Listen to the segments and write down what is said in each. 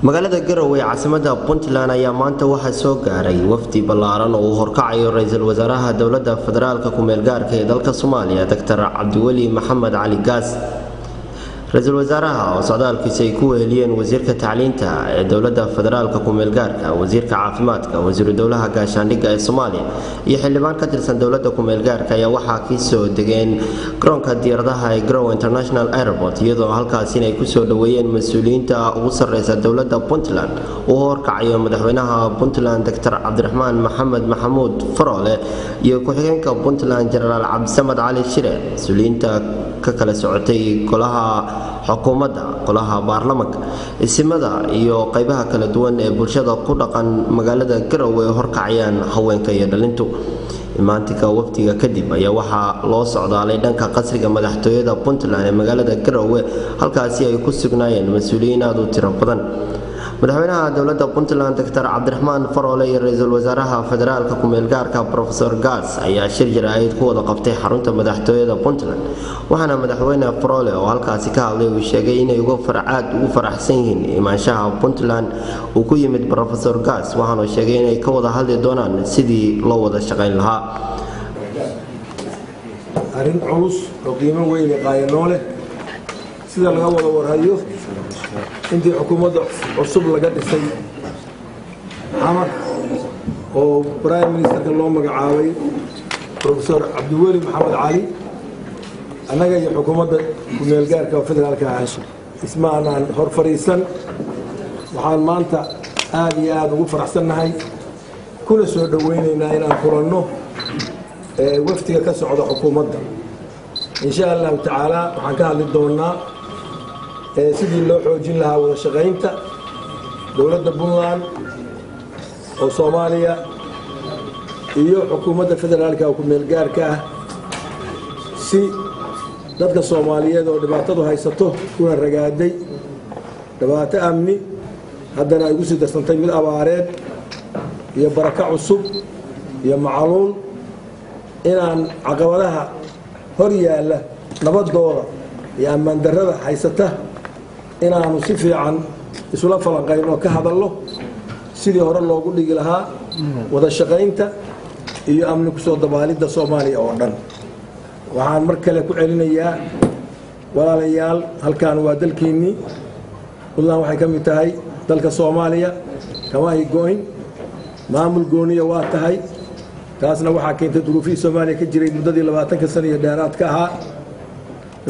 magaalada Garowe caasimada Puntland ayaa maanta waxa soo gaaray wafdi ballaaran oo horkacayo ra'iisul wasaaraha dawladda federaalka ku meel gaarka ee dalka Soomaaliya Dr. Cabdiweli Maxamed Cali Gaas ra'iisul wasaaraha oo socdaalkiisa ay ku weheliyeen wasiirka tacliinta ee dawladda federaalka ku meel gaarka wasiirka caafimaadka wasiirka dawladda gaashaandhigga ee Soomaaliya iyo xildhibaan ka tirsan dawladda ku meel gaarka ayaa waxa ka soo degeen garoonka diyaaradaha ee Garowe International Airport iyadoo halkaas ay ku soo dhaweeyeen mas'uuliyiinta ugu sarreeya dawladda Puntland oo horkacayo madaxweynaha Puntland Dr. Cabdiraxmaan Maxamed Maxamuud Faroole iyo ku-xigeenka Puntland General Cabdisamad Cali Shire mas'uuliyiinta ka kala socotay golaha xukuumadda golaha baarlamaanka isimada iyo qaybaha kala duwan ee bulshada ku dhaqan magaalada Garowe horkacayaan haweenka iyo dhalintu imaantika waftiga kadib ayaa waxa loo socdaalay dhanka qasriga madaxtooyada Puntland ee magaalada Garowe halkaas ay ku sugnaayeen mas'uuliyiin aad u tiro badan madaxweynaha dawladda Puntland Dr. Cabdiraxmaan Faroole iyo ra'iisul wasaaraha federaalka ku meel gaarka Professor Gaas ayaa shir jaraa'id ku wada qabtay xarunta madaxtooyada Puntland waxaana madaxweyne Faroole oo halkaas ka hadlay uu sheegay inay ugu faraxsan yihiin imaanshaha Puntland uu ku yimid Professor Gaas waxaana sheegay inay ka wada hadli doonaan sidii loo wada shaqayn lahaa arrin culus oo qiimo weyn qaayanoole sida laga wada warhayo intii xukuumadda cusub laga dhisay xamar oo prime ministerka loo magacaabay Professor Cabdiweli Maxamed Cali anaga iyo xukuumadda ku meel gaarka federaalka ismaanaan hor fariisan waxaan maanta aad iyo aad ugu faraxsanahay kuna soo dhaweynaynaa inaan kulanno waftiga ka socda xukuumadda insha Allah taala waxaan ka hadli doonaa sidii loo xoojin lahaa wada shaqaynta dawladda Puntland oo Soomaaliya iyo xukuumadda federaalka ku meel gaarka si dadka Soomaaliyeed oo dhibaatadu haysato kuna ragaaday dhibaato amni haddana ay ugu sii darsantay mid abaareed iyo baraka cusub iyo macaluun inaan caqabadaha hor yaala nabadooda iyo ammaan darrada haysata inaanu si fiican isula falanqayno ka hadalno sidii hore loogu dhigi lahaa wada shaqaynta iyo amni ku soo dabaalidda Soomaaliya oo dhan waxaan mar kale ku celinayaa walaalayaal halkaan waa dalkeenii Puntland waxay ka mid tahay dalka Soomaaliya kama ay go'in maamul gooniya waa tahay taasna waxaa keentay duruufii Soomaaliya ka jiray muddadii 20 sano iyo dheeraad ka ahaa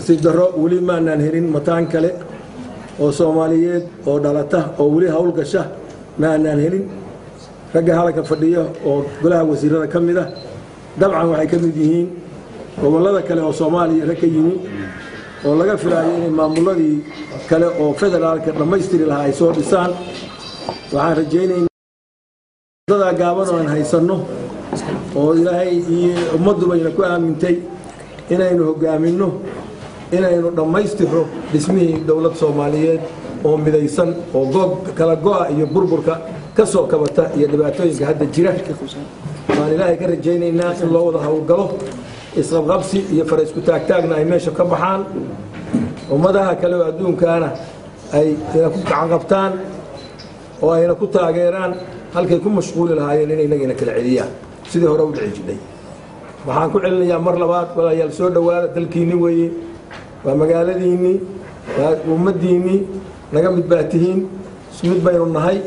si daro wali ma aanan helin mataan kale oo Soomaaliyeed oo dhalata oo wali hawl gasha ma aanan helin ragga halka fadhiyo oo golaha wasiirada kamid ah dabcan waxay ka mid yihiin gobolada kale oo Soomaaliya ka yimid oo laga filayo in maamuladii kale oo federaalka dhamaystiri lahaa ay soo dhisaan waxaan rajaynaynaa dada gaaban oo aan haysano oo Ilaahay iyo ummaddu bayna ku aamintay inaynu hogaamino inaynu dhamaystiro dhismihii dawladda Soomaaliyeed oo midaysan oo goob kala go'a iyo burburka ka soo kabata iyo dhibaatooyinka hadda jira waan Ilaahay ka rajaynaynaa in loo wada hawlgalo isqabqabsi iyo fariisku taagtaagna ay meesha ka baxaan ummadaha kale oo adduunkaana ay ku gacan qabtaan oo ayna ku taageeraan halkay ku mashquuli lahaayeen inay inagina kala celiyaan sidii hore u dhici jirtay waxaan ku celinayaa mar labaad walaalayaal soo dhawaada dalkiini weeye waa magaaladiini waa ummadiini naga mid baatihiin mid baynu nahay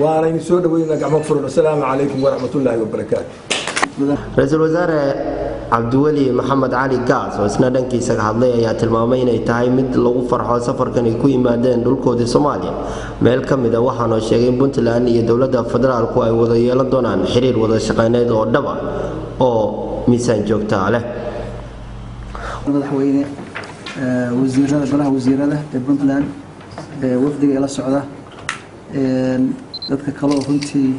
waanaynu soo dhaweynaa gacmo furan assalaamu calaykum waraxmatullaahi wabarakaatu ra'iisul wasaare Cabdiweli Maxamed Cali Gaas oo isna dhankiisa ka hadlay ayaa tilmaamay inay tahay mid lagu farxo safarkan ay ku yimaadeen dhulkoodii Soomaaliya meel kamid ah waxaana sheegay in Puntland iyo dawladda federaalku ay wada yeelan doonaan xiriir wada shaqayneed oo dhab ah oo miisaan joogto ah leh madaxweyne wasiirada golaha wasiirada ee Puntland wafdiga la socda dadka kale oo runtii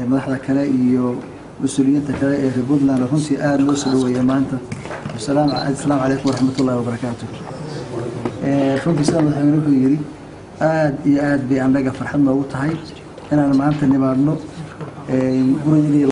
madaxda kale iyo مسؤولينta kale ee Puntland runtii aad loo soo dhaweeyay maanta assalaamu calaykum waraxmatullaahi wabarakaatuh runtii sidoo madaxweynuhu yiri aad iyo aad bay anaga farxad noogu tahay inaan maanta nimaadno gurigii